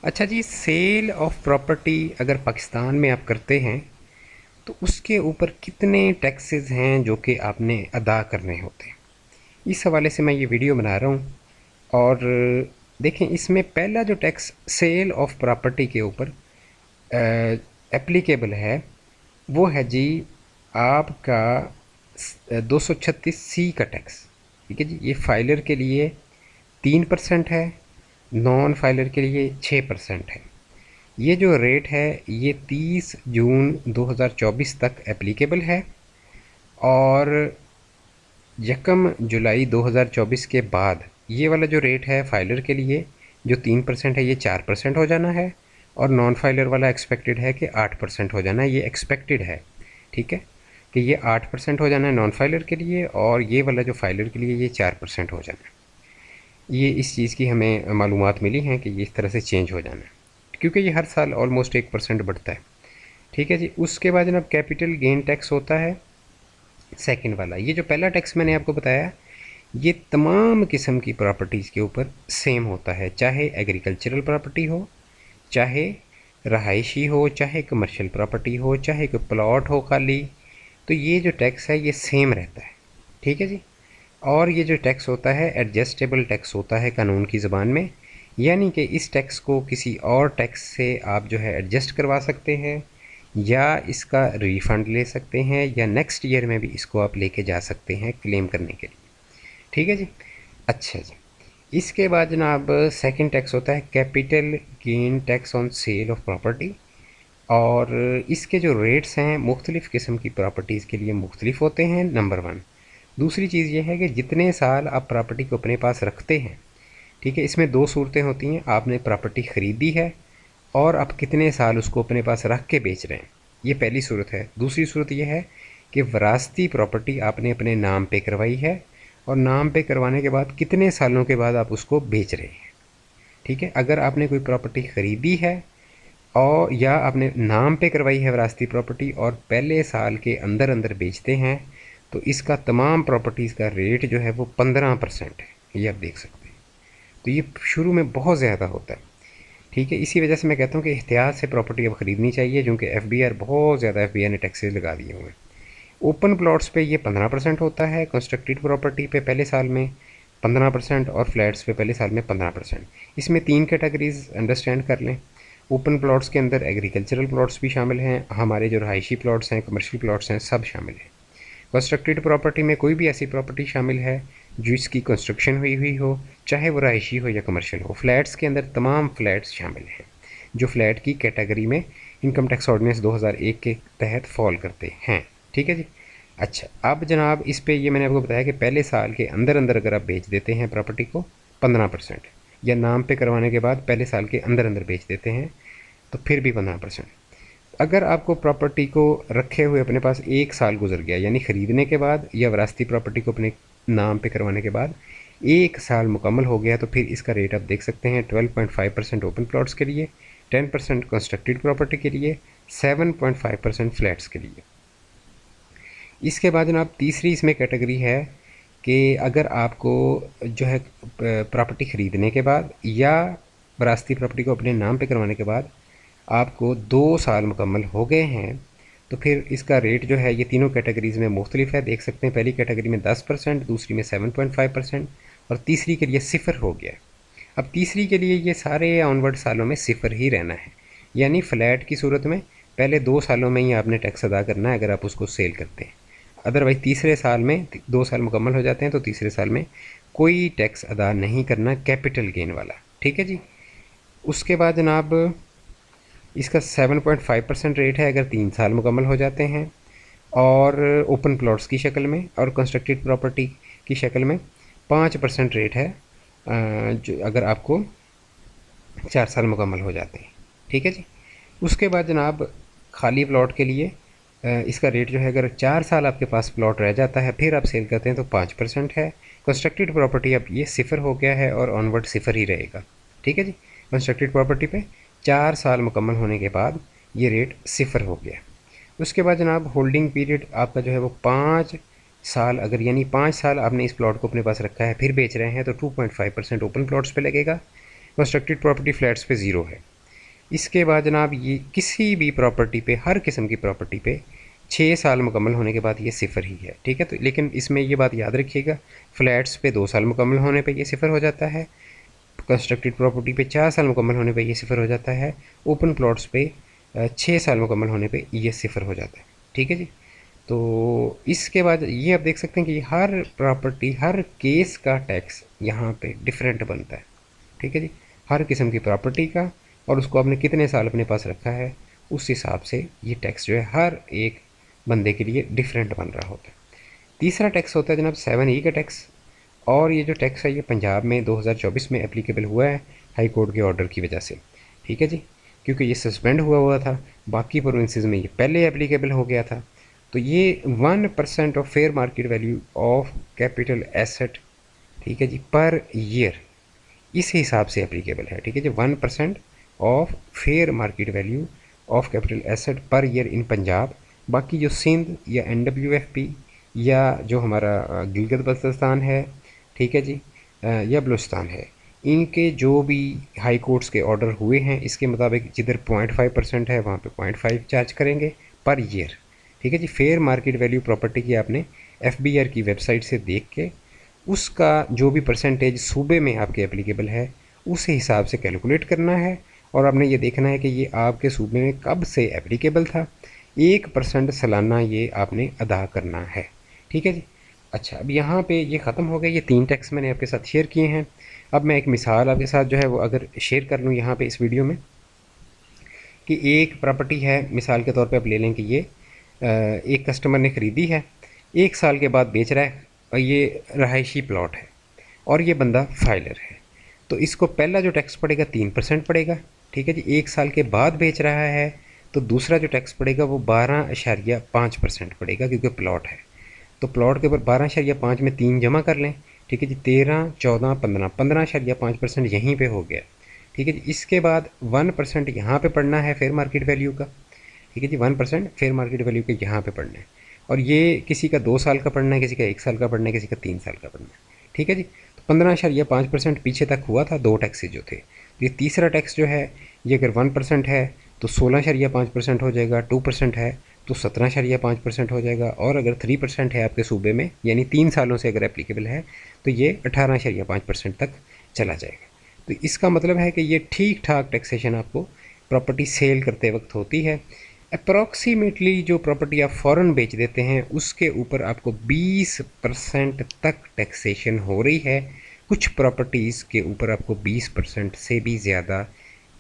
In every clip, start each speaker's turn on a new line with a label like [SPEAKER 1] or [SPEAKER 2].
[SPEAKER 1] अच्छा जी, cell of property अगर पाकिस्तान में आप करते हैं तो उसके ऊपर कितने टैक्सेस हैं जो कि आपने अदा करने होते हैं। इस हवाले से मैं ये वीडियो बना रहा हूँ। और देखें, इसमें पहला जो टैक्स सेल ऑफ प्रॉपर्टी के ऊपर एप्लीकेबल है वो है जी आपका 236C का टैक्स। ठीक है जी, ये फाइलर के लिए 3% है, नॉन फाइलर के लिए 6% है। ये जो रेट है ये 30 जून 2024 तक एप्लीकेबल है और 1 जुलाई 2024 के बाद ये वाला जो रेट है फाइलर के लिए जो 3% है ये 4% हो जाना है और नॉन फाइलर वाला एक्सपेक्टेड है कि 8% हो जाना है। ये एक्सपेक्टेड है, ठीक है, कि ये 8% हो जाना है नॉन फाइलर के लिए और ये वाला जो फाइलर के लिए ये 4% हो जाना है। ये इस चीज़ की हमें मालूमात मिली हैं कि ये इस तरह से चेंज हो जाना है क्योंकि ये हर साल ऑलमोस्ट 1% बढ़ता है। ठीक है जी, उसके बाद जनाब कैपिटल गेन टैक्स होता है सेकंड वाला। ये जो पहला टैक्स मैंने आपको बताया ये तमाम किस्म की प्रॉपर्टीज़ के ऊपर सेम होता है, चाहे एग्रीकल्चरल प्रॉपर्टी हो, चाहे रहायशी हो, चाहे कमर्शियल प्रॉपर्टी हो, चाहे कोई प्लॉट हो खाली, तो ये जो टैक्स है ये सेम रहता है। ठीक है जी। और ये जो टैक्स होता है एडजस्टेबल टैक्स होता है कानून की ज़बान में, यानी कि इस टैक्स को किसी और टैक्स से आप जो है एडजस्ट करवा सकते हैं या इसका रिफ़ंड ले सकते हैं या नेक्स्ट ईयर में भी इसको आप लेके जा सकते हैं क्लेम करने के लिए। ठीक है जी। अच्छा जी, इसके बाद जनाब सेकंड टैक्स होता है capital gain tax on sale of property और इसके जो रेट्स हैं मुख्तलिफ़ किस्म की प्रॉपर्टीज़ के लिए मुख्तलिफ होते हैं, नंबर 1। दूसरी चीज़ ये है कि जितने साल आप प्रॉपर्टी को अपने पास रखते हैं, ठीक है, इसमें 2 सूरतें होती हैं। आपने प्रॉपर्टी ख़रीदी है और आप कितने साल उसको अपने पास रख के बेच रहे हैं, ये पहली सूरत है। दूसरी सूरत ये है कि वरासती प्रॉपर्टी आपने अपने नाम पे करवाई है और नाम पे करवाने के बाद कितने सालों के बाद आप उसको बेच रहे हैं। ठीक है, अगर आपने कोई प्रॉपर्टी ख़रीदी है और या आपने नाम पे करवाई है वरासती प्रॉपर्टी और पहले साल के अंदर अंदर बेचते हैं तो इसका तमाम प्रॉपर्टीज़ का रेट जो है वो 15% है, ये आप देख सकते हैं। तो ये शुरू में बहुत ज़्यादा होता है। ठीक है, इसी वजह से मैं कहता हूँ कि एहतियात से प्रॉपर्टी अब ख़रीदनी चाहिए क्योंकि एफबीआर बहुत ज़्यादा एफबीआर ने टैक्सेस लगा दिए हुए हैं। ओपन प्लॉट्स पे ये 15% होता है, कंस्ट्रक्टेड प्रॉपर्टी पे पहले साल में 15% और फ्लैट्स पे पहले साल में 15%। इसमें 3 कैटेगरीज अंडरस्टैंड कर लें। ओपन प्लॉट्स के अंदर एग्रीकल्चरल प्लॉट्स भी शामिल हैं, हमारे जो रहायशी प्लॉट्स हैं, कमर्शियल प्लॉट्स हैं, सब शामिल हैं। कंस्ट्रक्टेड प्रॉपर्टी में कोई भी ऐसी प्रॉपर्टी शामिल है जिसकी कंस्ट्रक्शन हुई हो, चाहे वो रहायशी हो या कमर्शियल हो। फ्लैट्स के अंदर तमाम फ्लैट्स शामिल हैं जो फ्लैट की कैटेगरी में इनकम टैक्स ऑर्डिनेंस 2001 के तहत फॉल करते हैं। ठीक है जी। अच्छा, अब जनाब इस पे ये मैंने आपको बताया कि पहले साल के अंदर अंदर अगर आप बेच देते हैं प्रॉपर्टी को 15% या नाम पे करवाने के बाद पहले साल के अंदर अंदर बेच देते हैं तो फिर भी 15%। अगर आपको प्रॉपर्टी को रखे हुए अपने पास 1 साल गुजर गया, यानी ख़रीदने के बाद या वरासती प्रॉपर्टी को अपने नाम पे करवाने के बाद 1 साल मुकम्मल हो गया, तो फिर इसका रेट आप देख सकते हैं 12.5% ओपन प्लॉट्स के लिए, 10% कंस्ट्रक्टेड प्रॉपर्टी के लिए, 7.5% फ्लैट्स के लिए। इसके बाद जनाब तीसरी इसमें कैटेगरी है कि अगर आपको जो है प्रॉपर्टी ख़रीदने के बाद या वरासती प्रॉपर्टी को अपने नाम पे करवाने के बाद आपको 2 साल मुकम्मल हो गए हैं तो फिर इसका रेट जो है ये तीनों कैटेगरीज़ में मुख्तलिफ है, देख सकते हैं। पहली कैटेगरी में 10%, दूसरी में 7.5% और तीसरी के लिए 0 हो गया। अब तीसरी के लिए ये सारे ऑनवर्ड सालों में 0 ही रहना है, यानी फ़्लैट की सूरत में पहले 2 सालों में ही आपने टैक्स अदा करना है अगर आप उसको सेल करते हैं। अदरवाइज़ तीसरे साल में 2 साल मुकम्मल हो जाते हैं तो तीसरे साल में कोई टैक्स अदा नहीं करना, कैपिटल गेन वाला। ठीक है जी। उसके बाद जनाब इसका 7.5% रेट है अगर 3 साल मुकम्मल हो जाते हैं और ओपन प्लॉट्स की शक्ल में, और कंस्ट्रक्टेड प्रॉपर्टी की शक्ल में 5% रेट है जो अगर आपको 4 साल मुकम्मल हो जाते हैं। ठीक है जी। उसके बाद जनाब खाली प्लॉट के लिए इसका रेट जो है अगर 4 साल आपके पास प्लॉट रह जाता है फिर आप सेल करते हैं तो 5% है। कंस्ट्रक्टेड प्रॉपर्टी अब ये 0 हो गया है और ऑनवर्ड 0 ही रहेगा। ठीक है जी। कंस्ट्रक्टेड प्रॉपर्टी पे 4 साल मुकम्मल होने के बाद ये रेट 0 हो गया। उसके बाद जनाब होल्डिंग पीरियड आपका जो है वो 5 साल, अगर यानी 5 साल आपने इस प्लॉट को अपने पास रखा है फिर बेच रहे हैं तो 2.5% ओपन प्लॉट्स पे लगेगा। कंस्ट्रक्टेड प्रॉपर्टी फ्लैट्स पे 0 है। इसके बाद जनाब ये किसी भी प्रॉपर्टी पे, हर किस्म की प्रॉपर्टी पे 6 साल मुकम्मल होने के बाद ये सिफर ही है, ठीक है। तो लेकिन इसमें ये बात याद रखिएगा, फ्लैट्स पे 2 साल मुकम्मल होने पे ये सिफर हो जाता है, कंस्ट्रक्टेड प्रॉपर्टी पे 4 साल मुकम्मल होने पे ये सिफर हो जाता है, ओपन प्लॉट्स पे 6 साल मुकम्मल होने पे ये सिफर हो जाता है, ठीक है जी। तो इसके बाद ये आप देख सकते हैं कि हर प्रॉपर्टी, हर केस का टैक्स यहाँ पे डिफरेंट बनता है, ठीक है जी। हर किस्म की प्रॉपर्टी का और उसको आपने कितने साल अपने पास रखा है, उस हिसाब से ये टैक्स जो है हर एक बंदे के लिए डिफरेंट बन रहा होता है। तीसरा टैक्स होता है जनाब 7E का टैक्स, और ये जो टैक्स है ये पंजाब में 2024 में एप्लीकेबल हुआ है हाई कोर्ट के ऑर्डर की वजह से, ठीक है जी। क्योंकि ये सस्पेंड हुआ था, बाकी प्रोविंसेस में ये पहले एप्लीकेबल हो गया था। तो ये 1% of fair market value of capital asset, ठीक है जी, पर ईयर, इस हिसाब से एप्लीकेबल है, ठीक है जी। 1% of fair market value of capital asset per year in Punjab. बाकी जो सिंध या NWFP या जो हमारा गिलगित बल्तिस्तान है, ठीक है जी, या बलूचिस्तान है, इनके जो भी हाई कोर्ट्स के ऑर्डर हुए हैं इसके मुताबिक जिधर 0.5% है वहाँ पे 0.5 चार्ज करेंगे पर ईयर, ठीक है जी। फेयर मार्केट वैल्यू प्रॉपर्टी की आपने FBR की वेबसाइट से देख के उसका जो भी परसेंटेज सूबे में आपके एप्लीकेबल है उस हिसाब से कैलकुलेट करना है, और आपने ये देखना है कि ये आपके सूबे में कब से एप्लीकेबल था। 1% सालाना ये आपने अदा करना है, ठीक है जी। अच्छा, अब यहाँ पे ये ख़त्म हो गया, ये 3 टैक्स मैंने आपके साथ शेयर किए हैं। अब मैं एक मिसाल आपके साथ जो है वो अगर शेयर कर लूँ यहाँ पे इस वीडियो में, कि एक प्रॉपर्टी है, मिसाल के तौर पे आप ले लें कि ये एक कस्टमर ने ख़रीदी है, 1 साल के बाद बेच रहा है, और ये रहायशी प्लॉट है और ये बंदा फाइलर है। तो इसको पहला जो टैक्स पड़ेगा 3% पड़ेगा, ठीक है जी। 1 साल के बाद बेच रहा है तो दूसरा जो टैक्स पड़ेगा वो 12.5% पड़ेगा, क्योंकि प्लॉट है। तो प्लॉट के ऊपर 12.5 में 3 जमा कर लें, ठीक है जी, 13, 14, 15, 15.5% यहीं पे हो गया, ठीक है जी। इसके बाद 1% यहाँ पे पड़ना है फेयर मार्केट वैल्यू का, ठीक है जी। 1% फेयर मार्केट वैल्यू के यहाँ पे पड़ना है, और ये किसी का 2 साल का पड़ना है, किसी का 1 साल का पड़ना है, किसी का 3 साल का पड़ना है, ठीक है जी। तो 15.5% पीछे तक हुआ था, 2 टैक्सेज जो थे। तो ये तीसरा टैक्स जो है ये अगर 1% है तो 16.5% हो जाएगा, 2% है तो 17.5% हो जाएगा, और अगर 3% है आपके सूबे में, यानी 3 सालों से अगर एप्लीकेबल है, तो ये 18.5% तक चला जाएगा। तो इसका मतलब है कि ये ठीक ठाक टैक्सेशन आपको प्रॉपर्टी सेल करते वक्त होती है। अप्रॉक्सीमेटली जो प्रॉपर्टी आप फ़ौरन बेच देते हैं उसके ऊपर आपको 20% तक टैक्सेशन हो रही है। कुछ प्रॉपर्टीज़ के ऊपर आपको 20% से भी ज़्यादा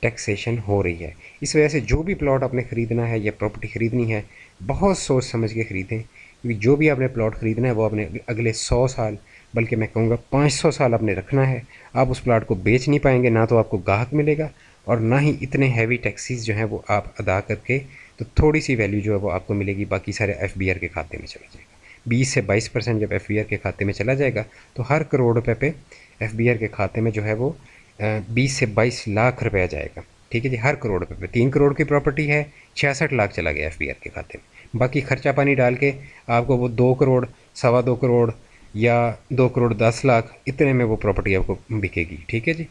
[SPEAKER 1] टैक्सेशन हो रही है। इस वजह से जो भी प्लॉट आपने ख़रीदना है या प्रॉपर्टी ख़रीदनी है, बहुत सोच समझ के ख़रीदें, क्योंकि जो भी आपने प्लॉट ख़रीदना है वो आपने अगले 100 साल, बल्कि मैं कहूँगा 500 साल आपने रखना है। आप उस प्लॉट को बेच नहीं पाएंगे, ना तो आपको गाहक मिलेगा और ना ही इतने हैवी टैक्सेस जो हैं वो आप अदा करके, तो थोड़ी सी वैल्यू जो है वो आपको मिलेगी, बाकी सारे FBR के खाते में चला जाएगा। 20 से 22% जब FBR के खाते में चला जाएगा तो हर करोड़ रुपये पे FBR के खाते में जो है वो 20 से 22 लाख रुपया जाएगा, ठीक है जी, हर करोड़ रुपये पे। 3 करोड़ की प्रॉपर्टी है, 66 लाख चला गया FBR के खाते में। बाकी खर्चा पानी डाल के आपको वो 2 करोड़, 2.25 करोड़ या 2 करोड़ 10 लाख, इतने में वो प्रॉपर्टी आपको बिकेगी, ठीक है जी।